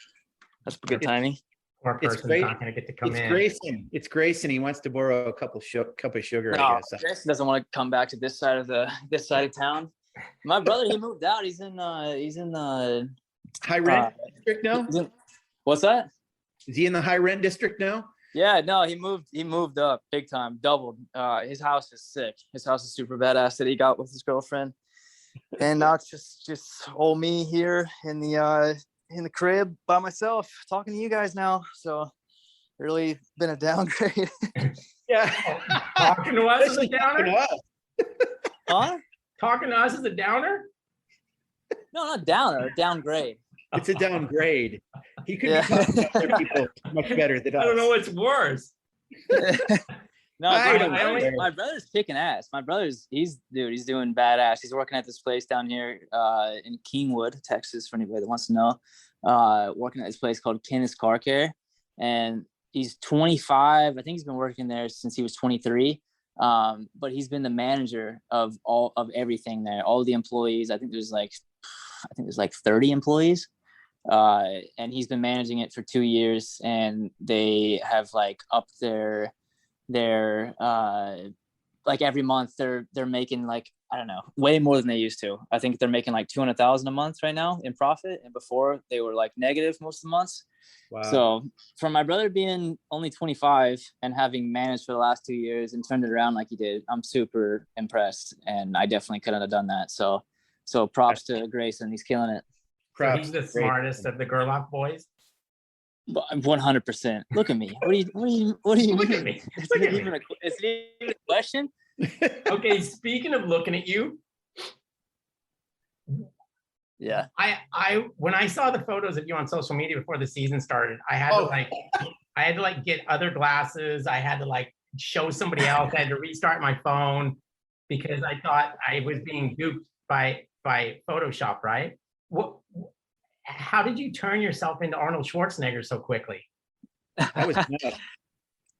That's good timing. Or It's person's great. not going to get to come It's in. Grayson. It's Grayson. He wants to borrow a cup of sugar, No, I guess. Jason doesn't want to come back to this side of town. My brother, he moved out. He's in High rent district now? What's that? Is he in the high rent district now? Yeah, no, he moved up big time, doubled. His house is sick. His house is super badass that he got with his girlfriend. And now it's just old me here in in the crib by myself talking to you guys now. So really been a downgrade. Yeah. Talking to us is a Especially talking to downer? us. Huh? Talking to us is a downer? No, not downer, downgrade. It's a downgrade. He could Yeah. be talking to other people much better than us. I don't know what's worse. No, I dude, don't know. my brother's kicking ass. My brother's he's doing badass. He's working at this place down here in Kingwood, Texas, for anybody that wants to know. Working at this place called Kenneth's Car Care, and he's 25. I think he's been working there since he was 23. But he's been the manager of everything there, all the employees. I think there's like 30 employees. And he's been managing it for 2 years, and they have like upped their like every month they're making like, I don't know, way more than they used to. I think they're making like 200,000 a month right now in profit, and before they were like negative most of the months. Wow. So for my brother being only 25 and having managed for the last 2 years and turned it around like he did, I'm super impressed, and I definitely couldn't have done that. So props to Grayson, he's killing it. So he's the smartest of the Gerloff boys. 100%. Look at me. What do you Look mean? at me. Is Look it at me. even a question? Okay, speaking of looking at you, Yeah. I when I saw the photos of you on social media before the season started, I had to like get other glasses. I had to like show somebody else. I had to restart my phone because I thought I was being duped by Photoshop, right? How did you turn yourself into Arnold Schwarzenegger so quickly? That was nuts.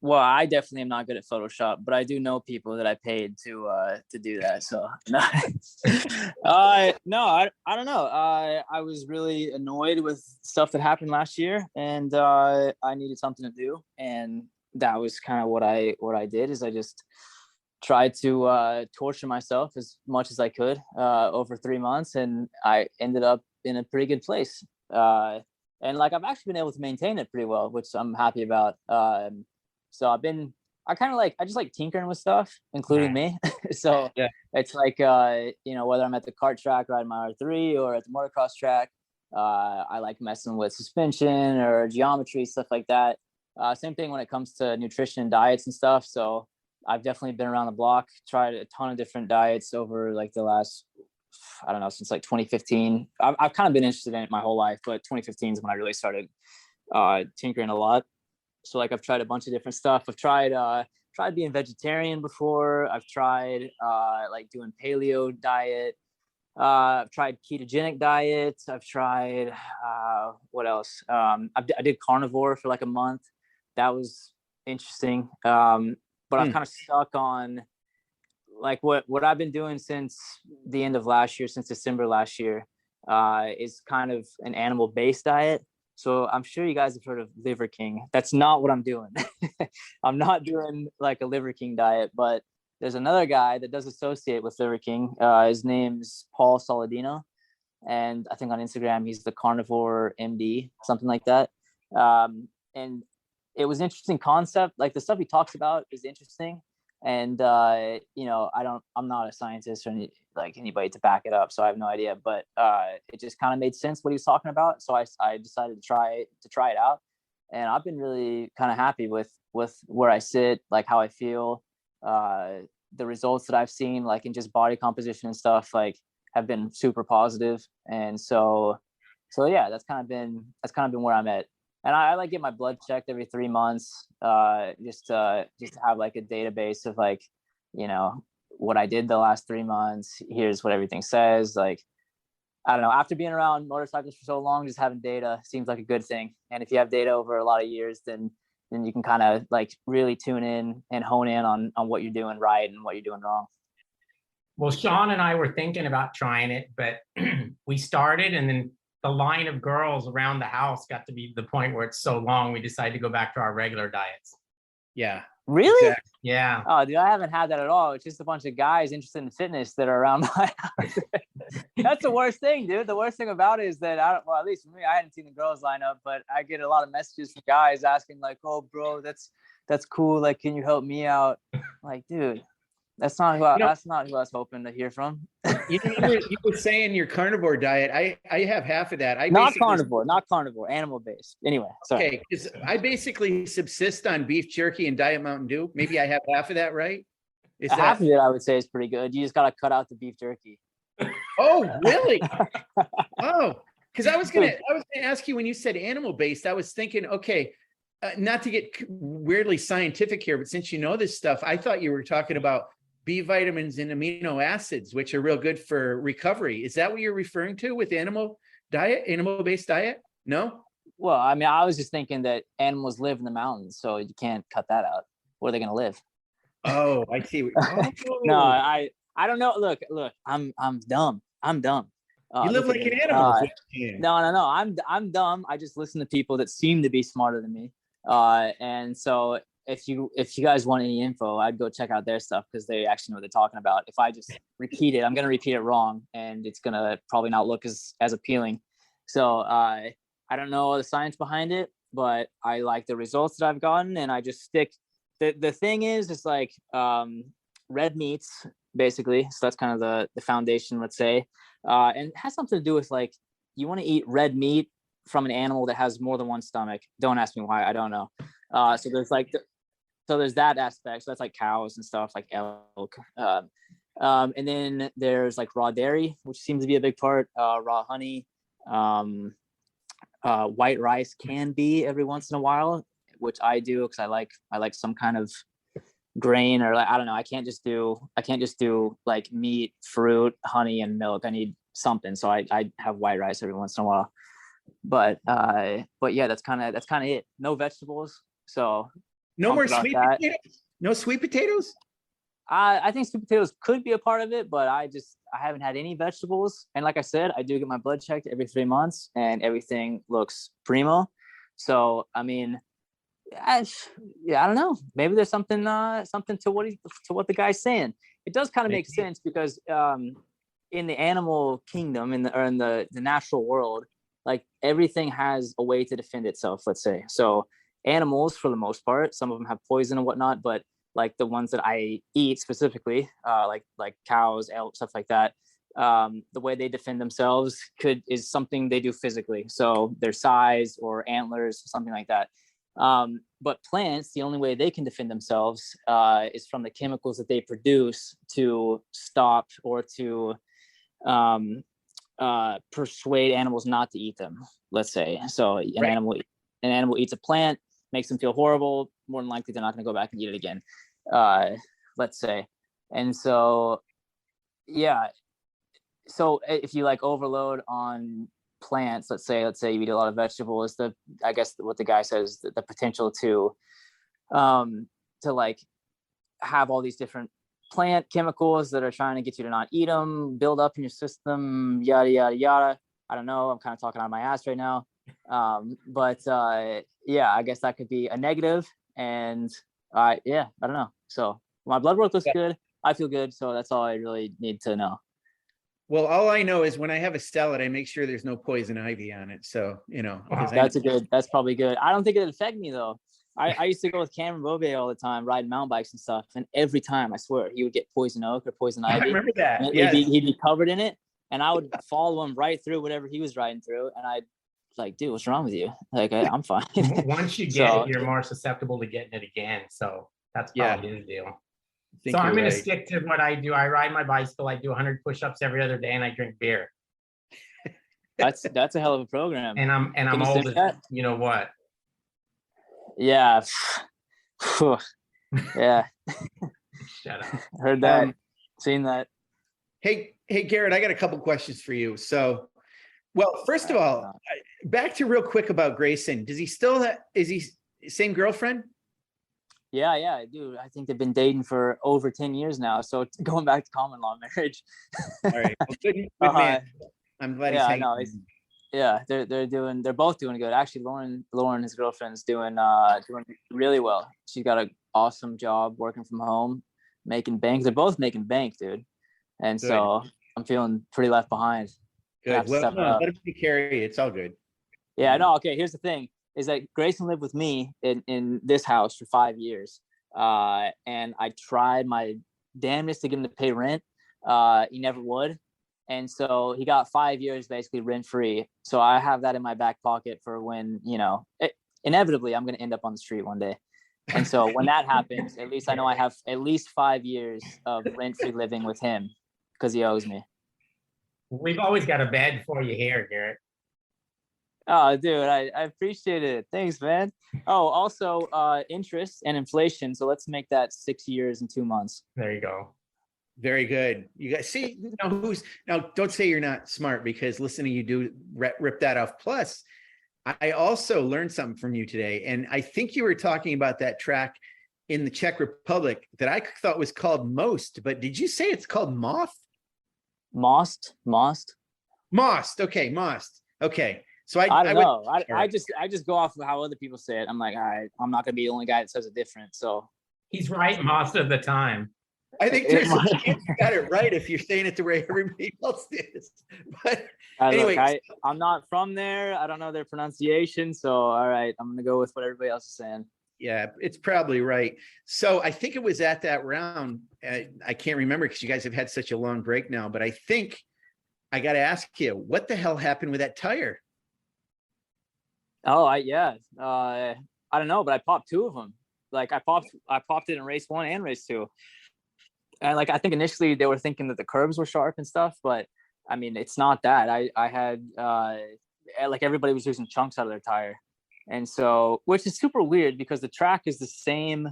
Well, I definitely am not good at Photoshop, but I do know people that I paid to do that. So no, I don't know. I was really annoyed with stuff that happened last year, and I needed something to do, and that was kind of what I did. Is I just tried to torture myself as much as I could over 3 months, and I ended up in a pretty good place. And like I've actually been able to maintain it pretty well, which I'm happy about. So I just like tinkering with stuff, including me. So yeah, it's like, whether I'm at the kart track riding my R3 or at the motocross track, I like messing with suspension or geometry, stuff like that. Same thing when it comes to nutrition and diets and stuff. So I've definitely been around the block, tried a ton of different diets over like the last, I don't know, since like 2015. I've kind of been interested in it my whole life, but 2015 is when I really started tinkering a lot. So like I've tried a bunch of different stuff. I've tried being vegetarian before. I've tried like doing paleo diet. I've tried ketogenic diets. I've tried what else? I did carnivore for like a month. That was interesting. But I've kind of stuck on like what I've been doing since the end of last year, since December last year, is kind of an animal-based diet. So I'm sure you guys have heard of Liver King. That's not what I'm doing. I'm not doing like a Liver King diet, but there's another guy that does associate with Liver King. His name's Paul Saladino. And I think on Instagram, he's the Carnivore MD, something like that. And it was an interesting concept. Like the stuff he talks about is interesting. And, I'm not a scientist or anybody to back it up. So I have no idea, but it just kind of made sense what he was talking about. So I decided to try it out. And I've been really kind of happy with where I sit, like how I feel, the results that I've seen, like in just body composition and stuff, like have been super positive. And so yeah, that's kind of been where I'm at. And I like get my blood checked every 3 months, just to have like a database of like, what I did the last 3 months. Here's what everything says. Like, I don't know, after being around motorcycles for so long, just having data seems like a good thing. And if you have data over a lot of years, then you can kind of like really tune in and hone in on what you're doing right and what you're doing wrong. Well, Sean and I were thinking about trying it, but we started, and then the line of girls around the house got to be the point where it's so long, we decided to go back to our regular diets. Yeah. Really? Exactly. Yeah. Oh, dude, I haven't had that at all. It's just a bunch of guys interested in fitness that are around my house. That's the worst thing, dude. The worst thing about it is that at least for me, I hadn't seen the girls line up, but I get a lot of messages from guys asking like, "Oh, bro, that's cool. Like, can you help me out?" Like, dude, That's not who that's not who I was hoping to hear from. You were saying your carnivore diet. I have half of that. Not carnivore, animal based. Anyway, sorry. Okay, because I basically subsist on beef jerky and Diet Mountain Dew. Maybe I have half of that, right? Half of it, I would say, is pretty good. You just got to cut out the beef jerky. Oh, really? Oh, because I was gonna ask you when you said animal based. I was thinking, okay, not to get weirdly scientific here, but since you know this stuff, I thought you were talking about B vitamins and amino acids, which are real good for recovery. Is that what you're referring to with animal based diet? No? Well, I mean, I was just thinking that animals live in the mountains, so you can't cut that out. Where are they going to live? Oh, I see. No, I don't know. Look, I'm dumb. I'm dumb. You live like an animal. No. I'm dumb. I just listen to people that seem to be smarter than me. And so if you guys want any info, I'd go check out their stuff because they actually know what they're talking about. If I just repeat it, I'm going to repeat it wrong and it's going to probably not look as appealing. So I don't know the science behind it, but I like the results that I've gotten and I just stick. The thing is, it's like red meats, basically. So that's kind of the foundation, let's say. And it has something to do with like, you want to eat red meat from an animal that has more than one stomach. Don't ask me why, I don't know. So there's like, so there's that aspect. So that's like cows and stuff like elk. And then there's like raw dairy, which seems to be a big part, raw honey, white rice can be every once in a while, which I do because I like some kind of grain or like, I don't know. I can't just do like meat, fruit, honey, and milk. I need something. So I have white rice every once in a while. But yeah, that's kind of it. No vegetables. So no more sweet potatoes? No sweet potatoes? I think sweet potatoes could be a part of it, but I haven't had any vegetables. And like I said, I do get my blood checked every 3 months and everything looks primo. So, I mean, I don't know. Maybe there's something to what the guy's saying. It does kind of make sense because in the animal kingdom, in the natural world, like everything has a way to defend itself, let's say. So animals, for the most part, some of them have poison and whatnot, but like the ones that I eat specifically, like cows, elk, stuff like that, the way they defend themselves is something they do physically. So their size or antlers, something like that. But plants, the only way they can defend themselves is from the chemicals that they produce to stop or to persuade animals not to eat them, let's say. So an animal eats a plant, makes them feel horrible, more than likely they're not going to go back and eat it again, let's say. And so yeah, so if you like overload on plants, let's say you eat a lot of vegetables, I guess what the guy says, the potential to like have all these different plant chemicals that are trying to get you to not eat them, build up in your system, yada yada yada. I don't know, I'm kind of talking out of my ass right now. But yeah, I guess that could be a negative. And yeah, I don't know. So my blood work looks good, I feel good, so that's all I really need to know. Well, all I know is when I have a salad, I make sure there's no poison ivy on it. So, that's probably good. I don't think it'd affect me though. I used to go with Cameron Bove all the time, riding mountain bikes and stuff. And every time, I swear, he would get poison oak or poison ivy. I remember that. Yes. He'd be covered in it. And I would follow him right through whatever he was riding through. And I'd like, dude, what's wrong with you? Like, I'm fine. Once you get it, you're more susceptible to getting it again. So that's probably his deal. So I'm going to stick to what I do. I ride my bicycle. I do 100 push-ups every other day, and I drink beer. That's a hell of a program. And I'm old as you know what. Yeah. Yeah. Shut up. Heard that. Seen that. Hey, Garrett, I got a couple questions for you. So, well, first of all, back to real quick about Grayson. Does he still is he same girlfriend? Yeah, dude. I think they've been dating for over 10 years now. So going back to common law marriage. All right. Well, good man. I'm glad he's hanging. Yeah, they're both doing good. Actually, Lauren, his girlfriend's doing really well. She's got an awesome job working from home, making bank. They're both making bank, dude. And good. So I'm feeling pretty left behind. Good. Well, no, let him carry. It's all good. Yeah, no, okay. Here's the thing: is that Grayson lived with me in this house for 5 years, and I tried my damnedest to get him to pay rent. He never would. And so he got 5 years basically rent free. So I have that in my back pocket for when, inevitably I'm going to end up on the street one day. And so when that happens, at least I know I have at least 5 years of rent free living with him because he owes me. We've always got a bag for you here, Garrett. Oh, dude, I appreciate it. Thanks, man. Oh, also interest and inflation. So let's make that 6 years and 2 months. There you go. Very good. You guys see now don't say you're not smart, because listening to you do rip that off. Plus, I also learned something from you today. And I think you were talking about that track in the Czech Republic that I thought was called Most, but did you say it's called Moth? Most. Okay. Most. Okay. So I don't know. I just go off of how other people say it. I'm like, all right, I'm not gonna be the only guy that says it different. So he's right most of the time. I think there's a chance you got it right if you're saying it the way everybody else is. But anyway, I'm not from there. I don't know their pronunciation. So all right, I'm gonna go with what everybody else is saying. Yeah, it's probably right. So I think it was at that round. I can't remember because you guys have had such a long break now. But I think I got to ask you, what the hell happened with that tire? Oh, I don't know, but I popped 2 of them. Like I popped it in race 1 and race 2. And like I think initially they were thinking that the curbs were sharp and stuff, but I mean it's not that. I had like everybody was losing chunks out of their tire, and so which is super weird because the track is the same.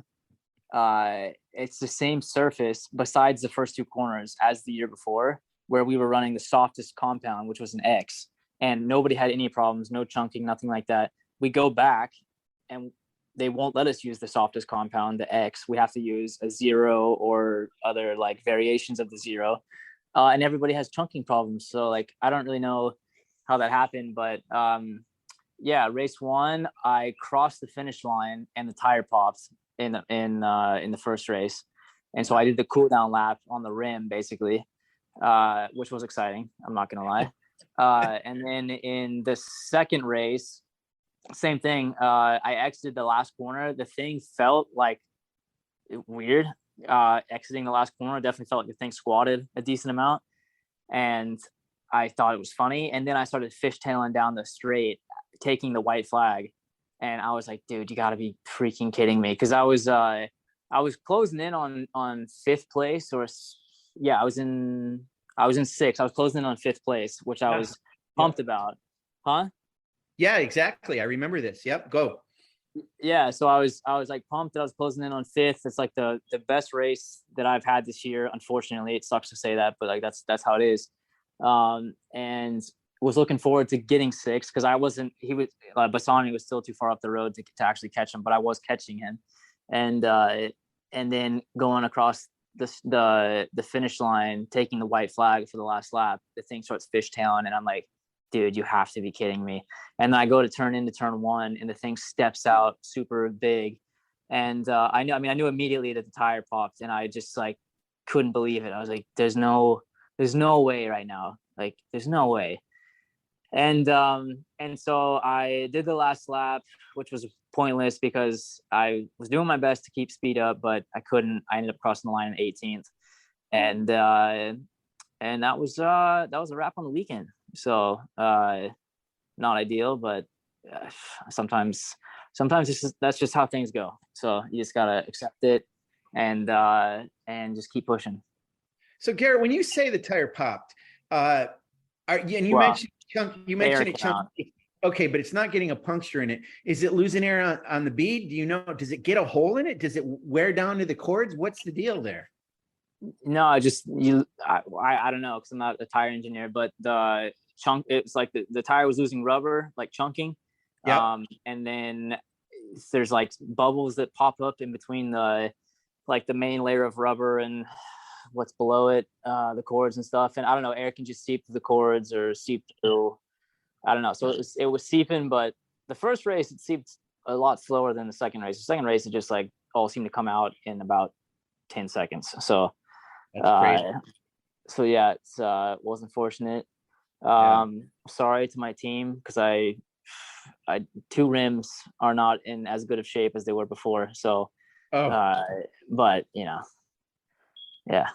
It's the same surface besides the first 2 corners as the year before, where we were running the softest compound, which was an X. And nobody had any problems, no chunking, nothing like that. We go back and they won't let us use the softest compound, the X. We have to use a 0 or other like variations of the 0. And everybody has chunking problems. So like, I don't really know how that happened, but yeah, race 1, I crossed the finish line and the tire popped in the first race. And so I did the cool down lap on the rim basically, which was exciting. I'm not going to lie. And then in the second race, same thing. I exited the last corner. The thing felt like weird. Exiting the last corner, definitely felt like the thing squatted a decent amount. And I thought it was funny. And then I started fishtailing down the straight, taking the white flag. And I was like, dude, you gotta be freaking kidding me. Cause I was closing in on 5th place I was in 6th. I was closing in on 5th place, which I was pumped about. Huh? Yeah, exactly. I remember this. Yep. Go. Yeah. So I was like pumped that I was closing in on 5th. It's like the best race that I've had this year. Unfortunately, it sucks to say that, but like that's how it is. And was looking forward to getting 6th because Bassani was still too far up the road to actually catch him, but I was catching him. And then going across the finish line, taking the white flag for the last lap, the thing starts fishtailing, and I'm like, dude, you have to be kidding me. And then I go to turn into turn 1, and the thing steps out super big, and I knew immediately that the tire popped, and I just like couldn't believe it. I was like, there's no way right now, like there's no way. And so I did the last lap, which was pointless because I was doing my best to keep speed up, but I couldn't. I ended up crossing the line in 18th, and that was a wrap on the weekend. So not ideal, but sometimes that's just how things go. So you just gotta accept it and just keep pushing. So Garrett, when you say the tire popped, you mentioned it chunky. Okay, but it's not getting a puncture in it. Is it losing air on the bead? Do you know? Does it get a hole in it? Does it wear down to the cords? What's the deal there? No, I don't know because I'm not a tire engineer, but the chunk, it's like the tire was losing rubber, like chunking. Yeah. And then there's like bubbles that pop up in between the main layer of rubber and what's below it, the cords and stuff. And I don't know, air can just seep through the cords or seep through, I don't know. So it was seeping, but the first race, it seeped a lot slower than the second race. The second race, it just like all seemed to come out in about 10 seconds. So, that's crazy. So yeah, it was unfortunate. Sorry to my team because I 2 rims are not in as good of shape as they were before. So, but you know, Yeah.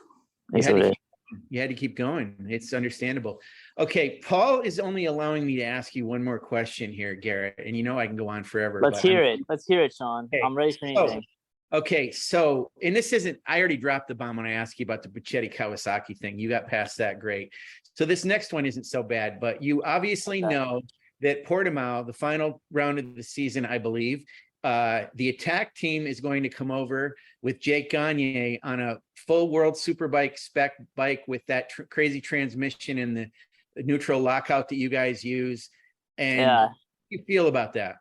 You It's had, what to it keep, you had to keep going. It's understandable. Okay, Paul is only allowing me to ask you one more question here, Garrett, and you know I can go on forever. Let's hear it. Let's hear it, Sean. Okay. I'm ready for anything. Okay, so, and this isn't, I already dropped the bomb when I asked you about the Buchetti Kawasaki thing. You got past that, great. So this next one isn't so bad, but you obviously know that Portimao, the final round of the season, I believe, the attack team is going to come over with Jake Gagne on a full World Superbike spec bike with that crazy transmission and the neutral lockout that you guys use. And how do you feel about that?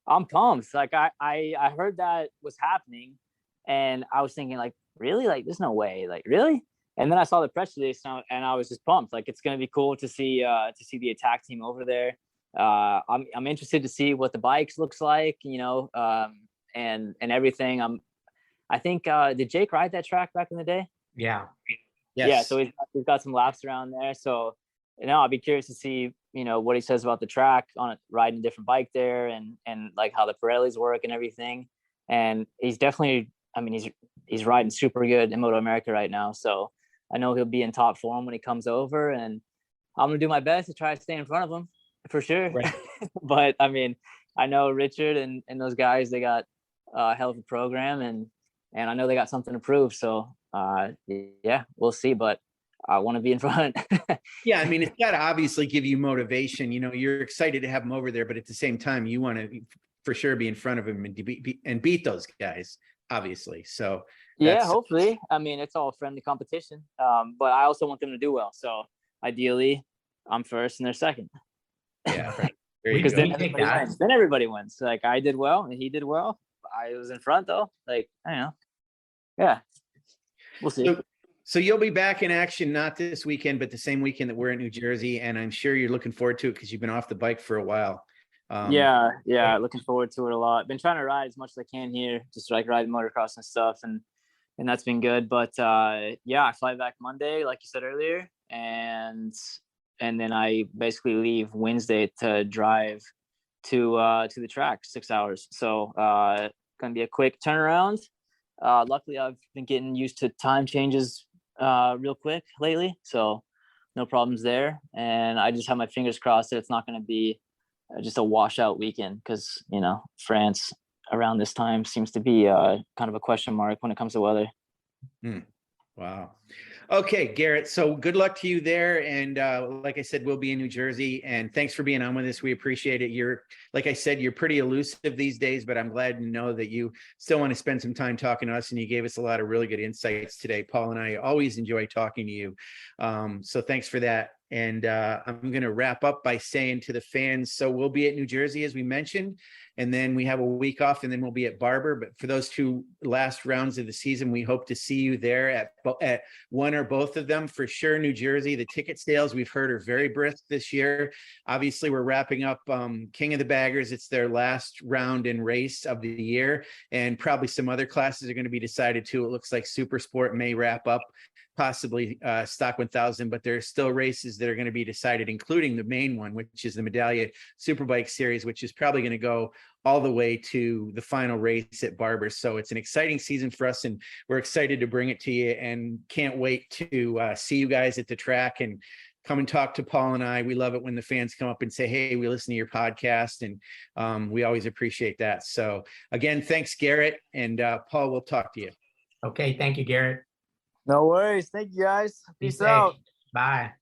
I'm pumped. Like I heard that was happening, and I was thinking, like, really? Like, there's no way. Like, really? And then I saw the press release, and I was just pumped. Like, it's gonna be cool to see the attack team over there. I'm interested to see what the bikes looks like, you know, and everything. I think did Jake ride that track back in the day? Yeah. Yes. Yeah. So he's got some laps around there. So I'll be curious to see, you know, what he says about the track on it, riding a different bike there, and like how the Pirellis work and everything. And he's definitely, I mean, he's riding super good in MotoAmerica right now. So I know he'll be in top form when he comes over, and I'm gonna do my best to try to stay in front of him for sure. Right. But I mean, I know Richard and those guys, they got a hell of a program, and I know they got something to prove. So yeah, we'll see. But I want to be in front. Yeah, I mean, it's got to obviously give you motivation. You know, you're excited to have him over there, but at the same time, you want to for sure be in front of him and beat those guys, obviously. So yeah, hopefully. I mean, it's all friendly competition, but I also want them to do well. So ideally, I'm first and they're second. Yeah, because then everybody wins. Like, I did well and he did well. I was in front though. Like, I don't know. Yeah, we'll see. So you'll be back in action, not this weekend, but the same weekend that we're in New Jersey. And I'm sure you're looking forward to it because you've been off the bike for a while. Yeah. Looking forward to it a lot. Been trying to ride as much as I can here, just like riding motocross and stuff. And that's been good. But yeah, I fly back Monday, like you said earlier. And then I basically leave Wednesday to drive to the track 6 hours. So gonna be a quick turnaround. Luckily I've been getting used to time changes real quick lately, so no problems there. And I just have my fingers crossed that it's not going to be just a washout weekend, because, you know, France around this time seems to be kind of a question mark when it comes to weather. Wow. Okay, Garrett. So good luck to you there. And like I said, we'll be in New Jersey. And thanks for being on with us. We appreciate it. You're, like I said, you're pretty elusive these days, but I'm glad to know that you still want to spend some time talking to us. And you gave us a lot of really good insights today. Paul and I always enjoy talking to you. So thanks for that. And I'm going to wrap up by saying to the fans, so we'll be at New Jersey, as we mentioned, and then we have a week off, and then we'll be at Barber. But for those two last rounds of the season, we hope to see you there at one or both of them for sure. New Jersey, the ticket sales we've heard are very brisk this year. Obviously, we're wrapping up King of the Baggers. It's their last round and race of the year, and probably some other classes are going to be decided too. It looks like Super Sport may wrap up, possibly Stock 1000, but there's still races that are going to be decided, including the main one, which is the Medallia Superbike Series, which is probably going to go all the way to the final race at Barber. So it's an exciting season for us, and we're excited to bring it to you, and can't wait to see you guys at the track and come and talk to Paul and I. We love it when the fans come up and say, hey, we listen to your podcast, and we always appreciate that. So again, thanks, Garrett, and Paul, we'll talk to you. Okay. Thank you, Garrett. No worries. Thank you, guys. Be Peace safe. out. Bye.